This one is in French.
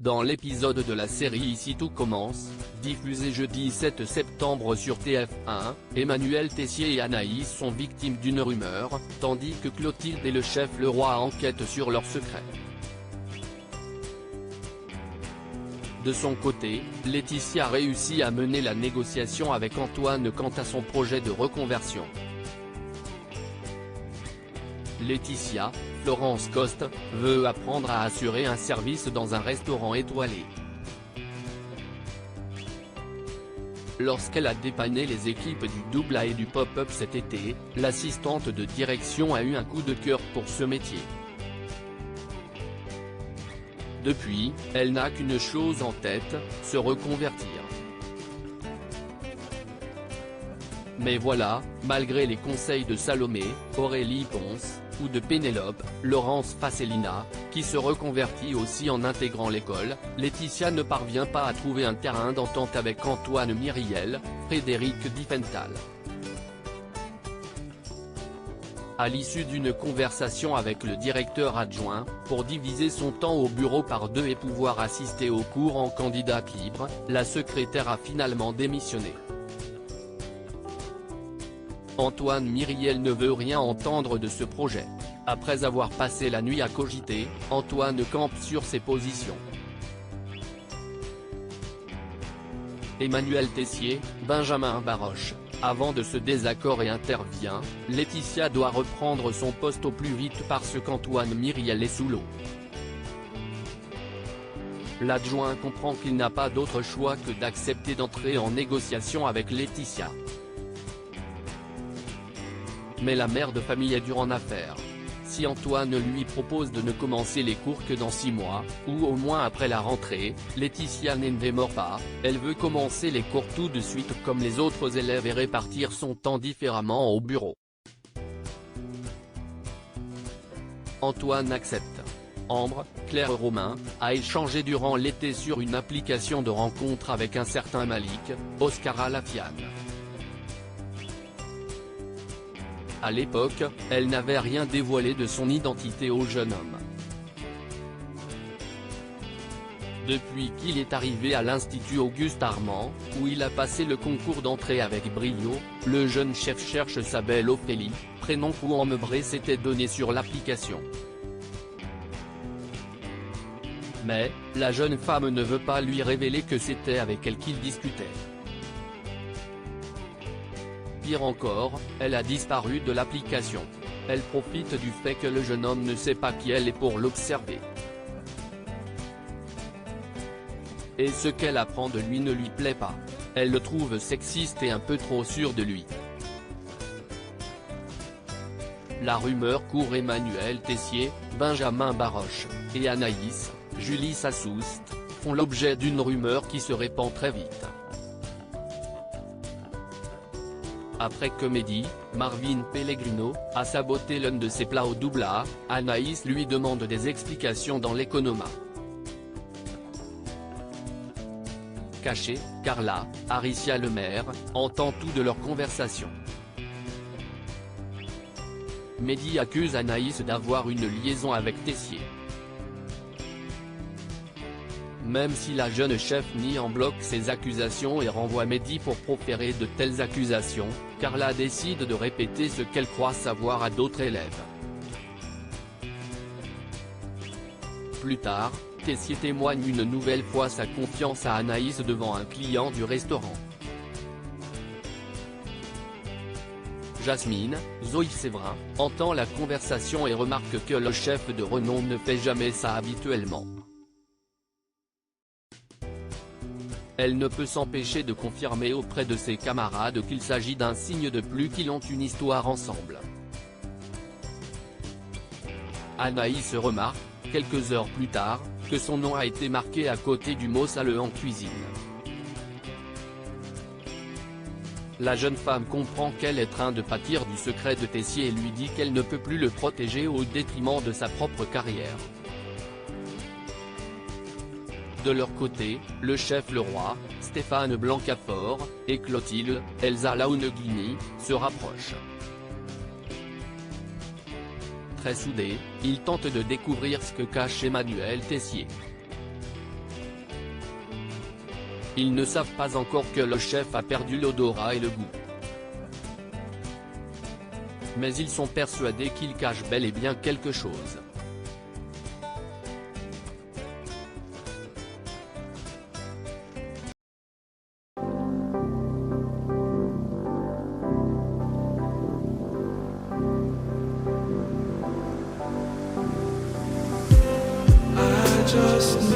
Dans l'épisode de la série Ici tout commence, diffusé jeudi 7 septembre sur TF1, Emmanuel Tessier et Anaïs sont victimes d'une rumeur, tandis que Clotilde et le chef Leroy enquêtent sur leur secret. De son côté, Laetitia réussit à mener la négociation avec Antoine quant à son projet de reconversion. Laetitia, Florence Coste, veut apprendre à assurer un service dans un restaurant étoilé. Lorsqu'elle a dépanné les équipes du Double A et du Pop-Up cet été, l'assistante de direction a eu un coup de cœur pour ce métier. Depuis, elle n'a qu'une chose en tête, se reconvertir. Mais voilà, malgré les conseils de Salomé, Aurélie Ponce, ou de Pénélope, Laurence Fassellina, qui se reconvertit aussi en intégrant l'école, Laetitia ne parvient pas à trouver un terrain d'entente avec Antoine Myriel, Frédéric Diffenthal. À l'issue d'une conversation avec le directeur adjoint, pour diviser son temps au bureau par deux et pouvoir assister aux cours en candidate libre, la secrétaire a finalement démissionné. Antoine Myriel ne veut rien entendre de ce projet. Après avoir passé la nuit à cogiter, Antoine campe sur ses positions. Emmanuel Tessier, Benjamin Baroche. Avant de ce désaccord et intervient, Laetitia doit reprendre son poste au plus vite parce qu'Antoine Myriel est sous l'eau. L'adjoint comprend qu'il n'a pas d'autre choix que d'accepter d'entrer en négociation avec Laetitia. Mais la mère de famille est dure en affaires. Si Antoine lui propose de ne commencer les cours que dans 6 mois, ou au moins après la rentrée, Laetitia ne démord pas, elle veut commencer les cours tout de suite comme les autres élèves et répartir son temps différemment au bureau. Antoine accepte. Ambre, Claire Romain, a échangé durant l'été sur une application de rencontre avec un certain Malik, Oscar Alafiane. À l'époque, elle n'avait rien dévoilé de son identité au jeune homme. Depuis qu'il est arrivé à l'Institut Auguste Armand, où il a passé le concours d'entrée avec brio, le jeune chef cherche sa belle Ophélie, prénom qu'Ambre s'était donné sur l'application. Mais, la jeune femme ne veut pas lui révéler que c'était avec elle qu'il discutait. Pire encore, elle a disparu de l'application. Elle profite du fait que le jeune homme ne sait pas qui elle est pour l'observer. Et ce qu'elle apprend de lui ne lui plaît pas. Elle le trouve sexiste et un peu trop sûr de lui. La rumeur court. Emmanuel Tessier, Benjamin Baroche, et Anaïs, Julie Sassoust, font l'objet d'une rumeur qui se répand très vite. Après que Mehdi, Marvin Pellegrino, a saboté l'un de ses plats au Double A, Anaïs lui demande des explications dans l'Economa. Cachée, Carla, Aricia Lemaire, entend tout de leur conversation. Mehdi accuse Anaïs d'avoir une liaison avec Tessier. Même si la jeune chef nie en bloc ces accusations et renvoie Mehdi pour proférer de telles accusations, Carla décide de répéter ce qu'elle croit savoir à d'autres élèves. Plus tard, Tessier témoigne une nouvelle fois sa confiance à Anaïs devant un client du restaurant. Jasmine, Zoé Séverin, entend la conversation et remarque que le chef de renom ne fait jamais ça habituellement. Elle ne peut s'empêcher de confirmer auprès de ses camarades qu'il s'agit d'un signe de plus qu'ils ont une histoire ensemble. Anaïs remarque, quelques heures plus tard, que son nom a été marqué à côté du mot sale en cuisine. La jeune femme comprend qu'elle est en train de pâtir du secret de Tessier et lui dit qu'elle ne peut plus le protéger au détriment de sa propre carrière. De leur côté, le chef Leroy, Stéphane Blancafort, et Clotilde, Elsa Launeghini, se rapprochent. Très soudés, ils tentent de découvrir ce que cache Emmanuel Tessier. Ils ne savent pas encore que le chef a perdu l'odorat et le goût. Mais ils sont persuadés qu'il cache bel et bien quelque chose. Just